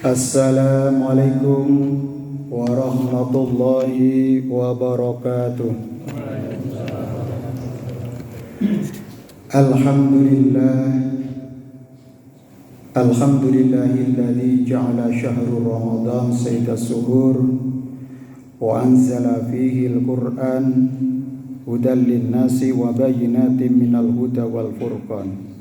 Assalamualaikum warahmatullahi wabarakatuh. Alhamdulillahilladzi ja'ala syahrul Ramadan sayyidas suhur wa anzala fihi al-Qur'an hudan lin-nasi wa bayyinatin minal huda wal furqan.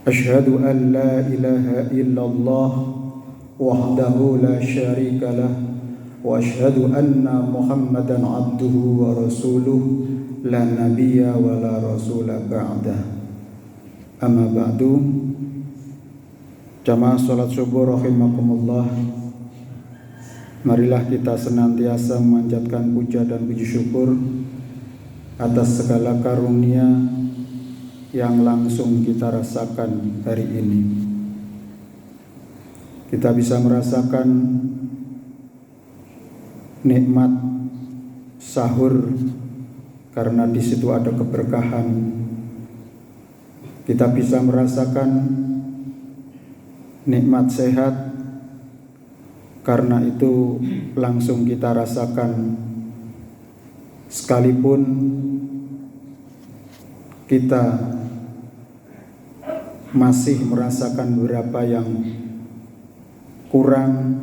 Asyhadu an la ilaha illallah wahdahu la syarika lah wa asyhadu anna Muhammadan abduhu wa rasuluh la nabiyya wa la rasula ba'dah. Amma ba'du. Jamaah salat subuh rahimakumullah. Marilah kita senantiasa memanjatkan puja dan puji syukur atas segala karunia yang langsung kita rasakan hari ini. Kita bisa merasakan nikmat sahur karena di situ ada keberkahan. Kita bisa merasakan nikmat sehat karena itu langsung kita rasakan, sekalipun kita masih merasakan beberapa yang kurang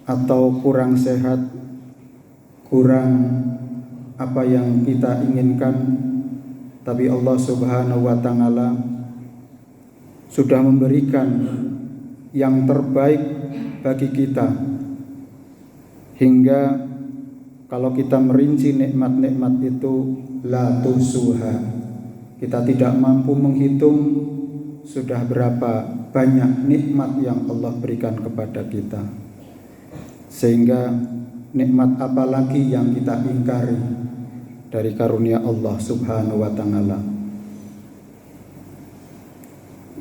atau kurang sehat, kurang apa yang kita inginkan, tapi Allah Subhanahu wa Ta'ala sudah memberikan yang terbaik bagi kita, hingga kalau kita merinci nikmat-nikmat itu la tusuha, kita tidak mampu menghitung sudah berapa banyak nikmat yang Allah berikan kepada kita. Sehingga nikmat apa lagi yang kita ingkari dari karunia Allah Subhanahu wa Ta'ala.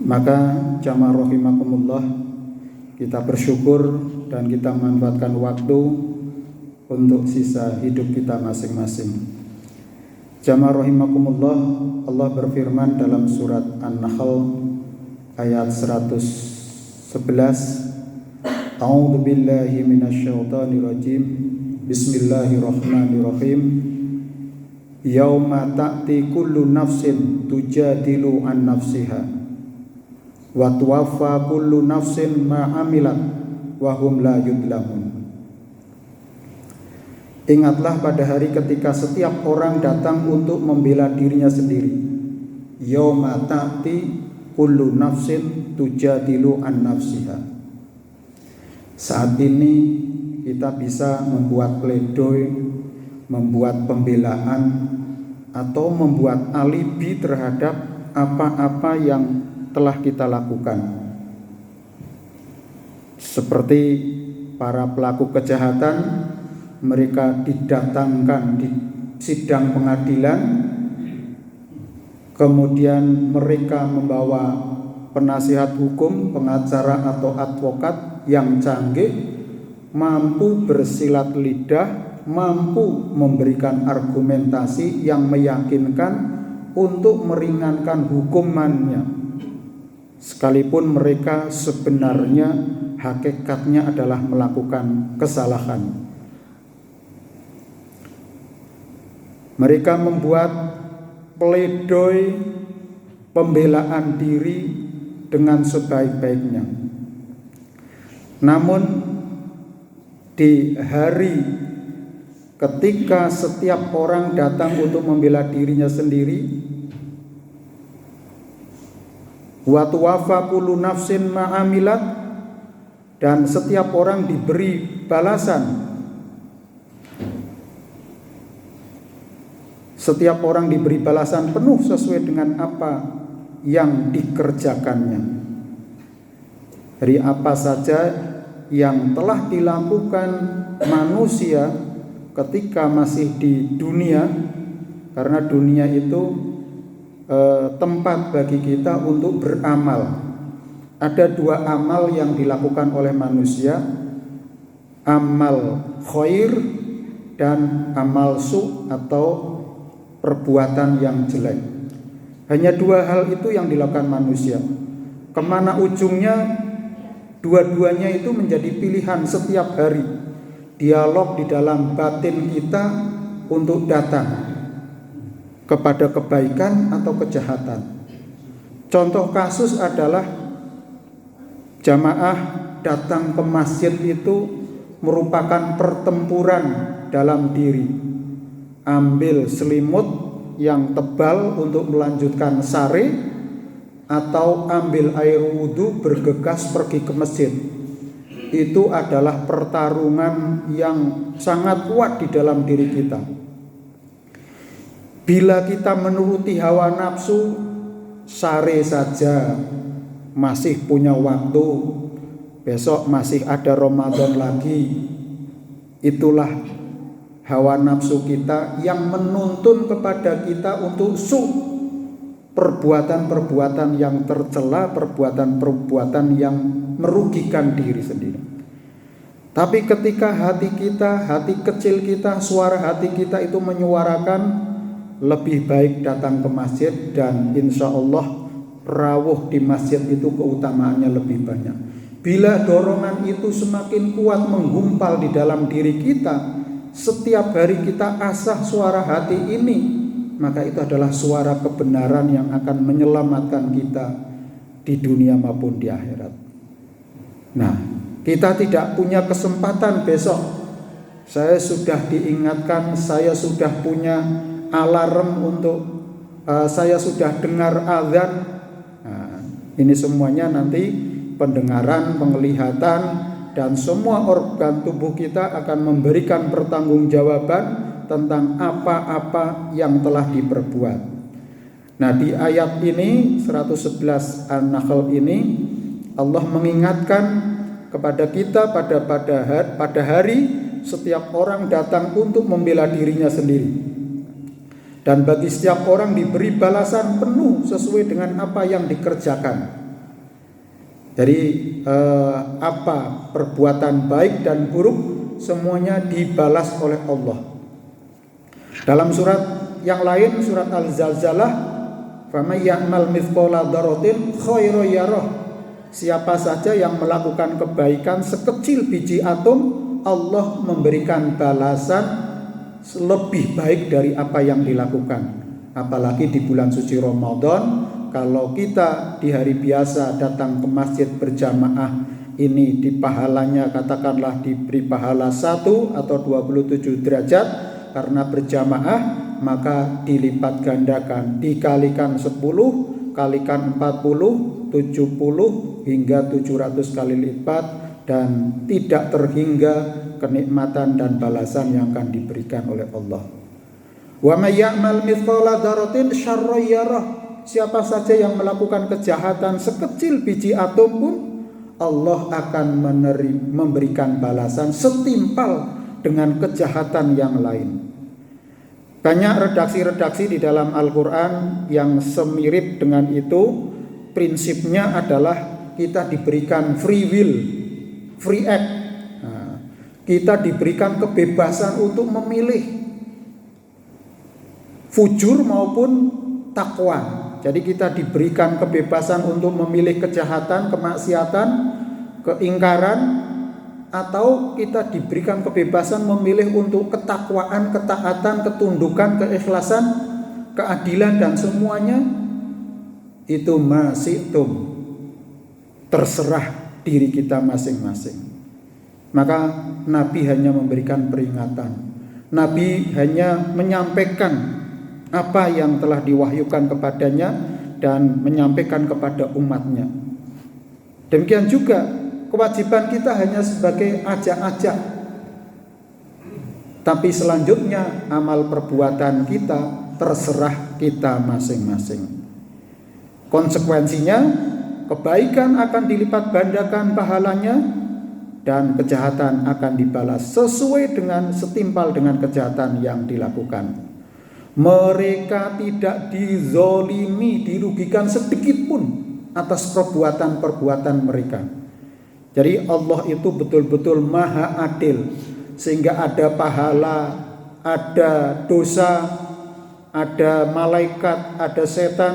Maka jamaah rahimakumullah, kita bersyukur dan kita manfaatkan waktu untuk sisa hidup kita masing-masing. Jamaah rahimakumullah, Allah berfirman dalam surat An-Nahl ayat 111, A'udzu billahi minasyaitonir rajim. Bismillahirrahmanirrahim. Yauma ta'ti kullu nafsin tujadilu an nafsiha wa tuwaffa kullu nafsin ma 'amilat wa hum la yudlamun. Ingatlah pada hari ketika setiap orang datang untuk membela dirinya sendiri. Yauma ta'ti kullu nafsin tujadilu an nafsiha. Saat ini kita bisa membuat pledoi, membuat pembelaan, atau membuat alibi terhadap apa-apa yang telah kita lakukan. Seperti para pelaku kejahatan, mereka didatangkan di sidang pengadilan, kemudian mereka membawa penasihat hukum, pengacara atau advokat yang canggih, mampu bersilat lidah, mampu memberikan argumentasi yang meyakinkan untuk meringankan hukumannya, sekalipun mereka sebenarnya hakikatnya adalah melakukan kesalahan. Mereka membuat pledoi pembelaan diri dengan sebaik-baiknya. Namun di hari ketika setiap orang datang untuk membela dirinya sendiri, wa tuwaffa kullu nafsin ma 'amilat, dan setiap orang diberi balasan. Setiap orang diberi balasan penuh sesuai dengan apa yang dikerjakannya. Dari apa saja yang telah dilakukan manusia ketika masih di dunia, karena dunia itu tempat bagi kita untuk beramal. Ada dua amal yang dilakukan oleh manusia, amal khair dan amal su atau perbuatan yang jelek. Hanya dua hal itu yang dilakukan manusia. Kemana ujungnya? Dua-duanya itu menjadi pilihan setiap hari. Dialog di dalam batin kita untuk datang kepada kebaikan atau kejahatan. Contoh kasus adalah jamaah datang ke masjid itu merupakan pertempuran dalam diri. Ambil selimut yang tebal untuk melanjutkan sare, atau ambil air wudhu bergegas pergi ke masjid. Itu adalah pertarungan yang sangat kuat di dalam diri kita. Bila kita menuruti hawa nafsu, sare saja masih punya waktu, besok masih ada Ramadan lagi. Itulah hawa nafsu kita yang menuntun kepada kita untuk perbuatan-perbuatan yang tercela, perbuatan-perbuatan yang merugikan diri sendiri. Tapi ketika hati kita, hati kecil kita, suara hati kita itu menyuarakan lebih baik datang ke masjid, dan insya Allah rawuh di masjid itu keutamaannya lebih banyak. Bila dorongan itu semakin kuat menggumpal di dalam diri kita, setiap hari kita asah suara hati ini, maka itu adalah suara kebenaran yang akan menyelamatkan kita di dunia maupun di akhirat. Nah, kita tidak punya kesempatan besok. Saya sudah diingatkan, saya sudah punya alarm untuk saya sudah dengar azan. Nah, ini semuanya nanti pendengaran, penglihatan, dan semua organ tubuh kita akan memberikan pertanggungjawaban tentang apa-apa yang telah diperbuat. Nah, di ayat ini 111 An-Nahl ini Allah mengingatkan kepada kita pada hari setiap orang datang untuk membela dirinya sendiri. Dan bagi setiap orang diberi balasan penuh sesuai dengan apa yang dikerjakan. Jadi apa perbuatan baik dan buruk semuanya dibalas oleh Allah. Dalam surat yang lain, surat Al-Zalzalah, "Faman ya'mal mithqala dzarratin khairan yarah." Siapa saja yang melakukan kebaikan sekecil biji atom, Allah memberikan balasan lebih baik dari apa yang dilakukan. Apalagi di bulan suci Ramadan, kalau kita di hari biasa datang ke masjid berjamaah, ini di pahalanya katakanlah diberi pahala 1 atau 27 derajat. Karena berjamaah maka dilipat gandakan, dikalikan 10, kalikan 40, 70 hingga 700 kali lipat, dan tidak terhingga kenikmatan dan balasan yang akan diberikan oleh Allah. Wa may ya'mal mithqala dzarratin syarran yarah. Siapa saja yang melakukan kejahatan sekecil biji atom pun, Allah akan memberikan balasan setimpal dengan kejahatan yang lain. Banyak redaksi-redaksi di dalam Al-Quran yang semirip dengan itu. Prinsipnya adalah kita diberikan free will, free act. Nah, kita diberikan kebebasan untuk memilih fujur maupun takwa. Jadi kita diberikan kebebasan untuk memilih kejahatan, kemaksiatan, keingkaran, atau kita diberikan kebebasan memilih untuk ketakwaan, ketaatan, ketundukan, keikhlasan, keadilan, dan semuanya itu masyi'tum, terserah diri kita masing-masing. Maka Nabi hanya memberikan peringatan, Nabi hanya menyampaikan apa yang telah diwahyukan kepadanya dan menyampaikan kepada umatnya. Demikian juga kewajiban kita hanya sebagai ajak-ajak. Tapi selanjutnya amal perbuatan kita terserah kita masing-masing. Konsekuensinya kebaikan akan dilipat gandakan pahalanya, dan kejahatan akan dibalas sesuai dengan setimpal dengan kejahatan yang dilakukan. Mereka tidak dizolimi, dirugikan sedikit pun atas perbuatan-perbuatan mereka. Jadi Allah itu betul-betul maha adil, sehingga ada pahala, ada dosa, ada malaikat, ada setan,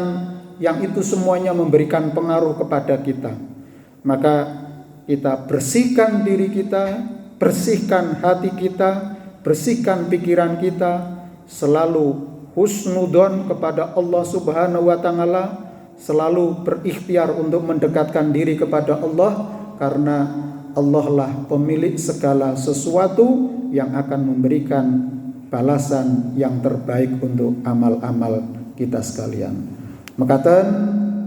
yang itu semuanya memberikan pengaruh kepada kita. Maka kita bersihkan diri kita, bersihkan hati kita, bersihkan pikiran kita, selalu husnudon kepada Allah Subhanahu wa taala, selalu berikhtiar untuk mendekatkan diri kepada Allah, karena Allah lah pemilik segala sesuatu yang akan memberikan balasan yang terbaik untuk amal-amal kita sekalian. Mekaten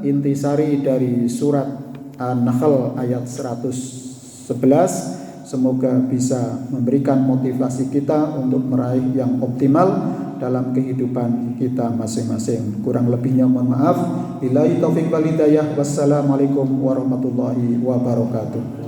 intisari dari surat An-Nahl ayat 111, semoga bisa memberikan motivasi kita untuk meraih yang optimal dalam kehidupan kita masing-masing. Kurang lebihnya mohon maaf. Billahi taufik wal hidayah. Wassalamualaikum warahmatullahi wabarakatuh.